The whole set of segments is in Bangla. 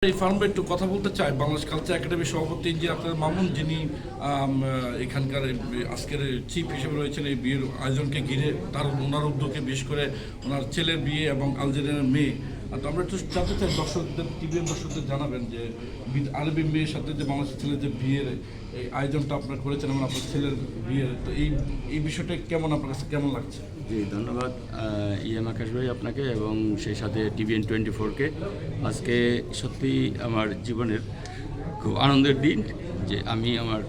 এই ফার্মে একটু কথা বলতে চাই। বাংলাদেশ কালচার একাডেমির সভাপতি ইঞ্জিনিয়ার আক্তার মামুন, যিনি এখানকার আজকের চিফ হিসেবে রয়েছেন এই বিয়ের আয়োজনকে ঘিরে, ওনার উদ্যোগে বিশেষ করে ওনার ছেলের বিয়ে এবং আলজেরিয়ার মেয়ে। তো আমরা একটু জানতে চাই, দর্শকদের টিভির দর্শকদের জানাবেন যে আরবি মেয়ের সাথে যে বাংলাদেশের ছেলের যে বিয়ের এই আয়োজনটা আপনারা করেছেন এবং আপনার ছেলের বিয়ের, তো এই বিষয়টা কেমন, আপনার কাছে কেমন লাগছে? জি, ধন্যবাদ আকাশ ভাই আপনাকে এবং সেই সাথে TVN 24-কে। আজকে সত্যি আমার জীবনের খুব আনন্দের দিন যে আমি আমার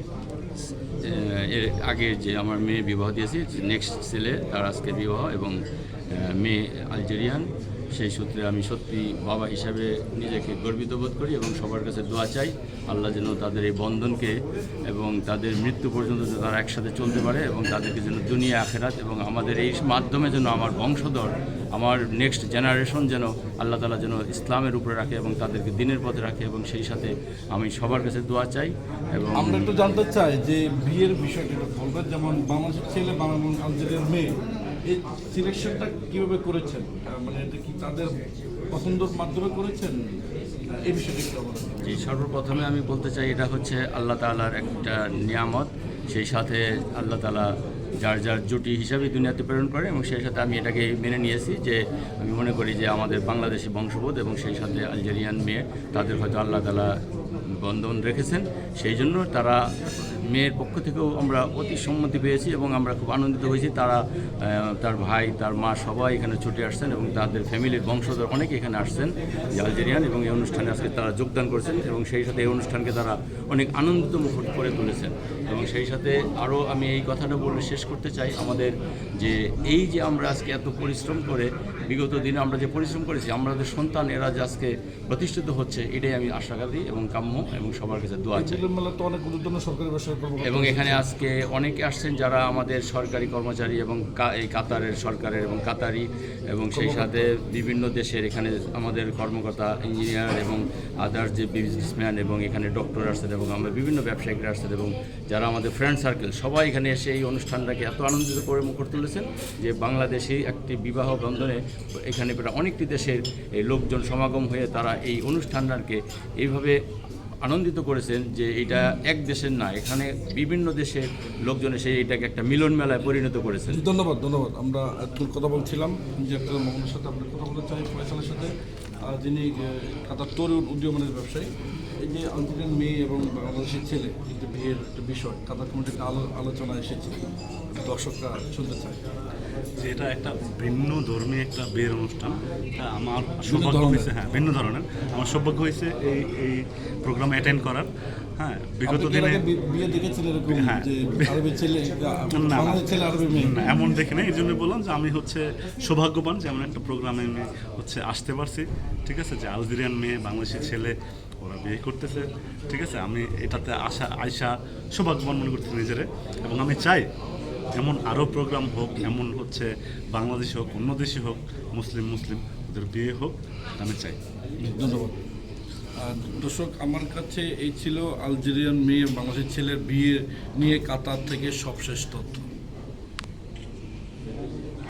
এর আগে যে আমার মেয়ে বিবাহ দিয়েছি, নেক্সট ছেলে তার আজকে বিবাহ এবং মেয়ে আলজেরিয়ান। সেই সূত্রে আমি সত্যি বাবা হিসাবে নিজেকে গর্বিত বোধ করি এবং সবার কাছে দোয়া চাই আল্লাহ যেন তাদের এই বন্ধনকে এবং তাদের মৃত্যু পর্যন্ত যেন তারা একসাথে চলতে পারে এবং তাদেরকে যেন দুনিয়া আখেরাত এবং আমাদের এই মাধ্যমে যেন আমার বংশধর, আমার নেক্সট জেনারেশন যেন আল্লাহ তাআলা যেন ইসলামের উপরে রাখে এবং তাদেরকে দিনের পথে রাখে এবং সেই সাথে আমি সবার কাছে দোয়া চাই। এবং আমরা একটু জানতে চাই যে বিয়ের বিষয়টা বলবেন, যেমন বাংলাদেশের ছেলে এবং আলজেরিয়ার মেয়ে, এই সিলেকশনটা কীভাবে করেছেন? মানে এটা কি তাদের পছন্দের মাধ্যমে করেছেন? এই বিষয়টা একটু বলুন। জি, সর্বপ্রথমে আমি বলতে চাই এটা হচ্ছে আল্লাহ তাআলার একটা নিয়ামত। সেই সাথে আল্লাহ তাআলা যার যার জুটি হিসাবে দুনিয়াতে প্রেরণ করে এবং সেই সাথে আমি এটাকে মেনে নিয়েছি যে আমি মনে করি যে আমাদের বাংলাদেশি বংশবোধ এবং সেই সাথে আলজেরিয়ান মেয়ে, তাদের হয়তো আল্লাহ তাআলা বন্ধন রেখেছেন, সেই জন্য তারা মেয়ের পক্ষ থেকেও আমরা অতি সম্মতি পেয়েছি এবং আমরা খুব আনন্দিত হয়েছি। তারা তার ভাই, তার মা সবাই এখানে ছুটে আসছেন এবং তাদের ফ্যামিলির বংশধর অনেকে এখানে আসছেন যে আলজেরিয়ান, এবং এই অনুষ্ঠানে আজকে তারা যোগদান করেছেন এবং সেই সাথে এই অনুষ্ঠানকে তারা অনেক আনন্দিত মুখর করে তুলেছেন। এবং সেই সাথে আরও আমি এই কথাটা বলে শেষ করতে চাই, আমাদের যে এই যে আমরা আজকে এত পরিশ্রম করে বিগত দিনে আমরা যে পরিশ্রম করেছি, আমাদের সন্তান এরা যে আজকে প্রতিষ্ঠিত হচ্ছে, এটাই আমি আশাবাদী এবং কাম্য এবং সবার কাছে দোয়া চাই। এবং এখানে আজকে অনেকে আসছেন যারা আমাদের সরকারি কর্মচারী এবং এই কাতারের সরকারের এবং কাতারি এবং সেই সাথে বিভিন্ন দেশের এখানে আমাদের কর্মকর্তা, ইঞ্জিনিয়ার এবং আদার্স যে বিজনেসম্যান এবং এখানে ডক্টর আসছেন এবং আমরা বিভিন্ন ব্যবসায়িকরা আসছেন এবং যারা আমাদের ফ্রেন্ড সার্কেল সবাই এখানে এসে এই অনুষ্ঠানটাকে এত আনন্দিত করে মুখর তুলেছেন যে বাংলাদেশি একটি বিবাহ বন্ধনে এখানে প্রায় অনেকটি দেশের এই লোকজন সমাগম হয়ে তারা এই অনুষ্ঠানটাকে এইভাবে আনন্দিত করেছেন যে এটা এক দেশের না, এখানে বিভিন্ন দেশের লোকজন এসে এটাকে একটা মিলন মেলায় পরিণত করেছেন। ধন্যবাদ। আমরা একটু কথা বলছিলাম যে একটা মোহাম্মদের সাথে আমরা কথা বলতে চাই, ফয়সালের সাথে, যিনি কাতার তরুণ উদীয়মানের ব্যবসায়ী। এই যে আলজেরিয়ান মেয়ে এবং বাংলাদেশের ছেলে, এই যে বিয়ের একটা বিষয় কাতার কমিটিতে আলোচনা এসেছে, দর্শকরা শুনতে চায় যে এটা একটা ভিন্ন ধর্মীয় একটা বিয়ের অনুষ্ঠান। আমার সৌভাগ্য হয়েছে, ভিন্ন ধরনের আমার সৌভাগ্য হয়েছে এই প্রোগ্রাম অ্যাটেন্ড করার। বিগত দিনে বিয়ে দেখেছিল এরকম যে আরবি ছেলে বাংলাদেশের ছেলে আরবি মেয়ে এমন দেখি না, এই জন্য বললাম যে আমি সৌভাগ্যবান যে এমন একটা প্রোগ্রামে আমি আসতে পারছি। ঠিক আছে, যে আলজেরিয়ান মেয়ে বাংলাদেশের ছেলে ওরা বিয়ে করতেছে। ঠিক আছে, আমি এটাতে আয়সা সৌভাগ্যবান মনে করছি নিজেরে এবং আমি চাই এমন আরও প্রোগ্রাম হোক, এমন বাংলাদেশি হোক, অন্য দেশি হোক, মুসলিম ওদের বিয়ে হোক, আমি চাই। ধন্যবাদ। দর্শক, আমার কাছে এই ছিল আলজেরিয়ান মেয়ে বাংলাদেশের ছেলের বিয়ে নিয়ে কাতার থেকে সবশেষ তথ্য।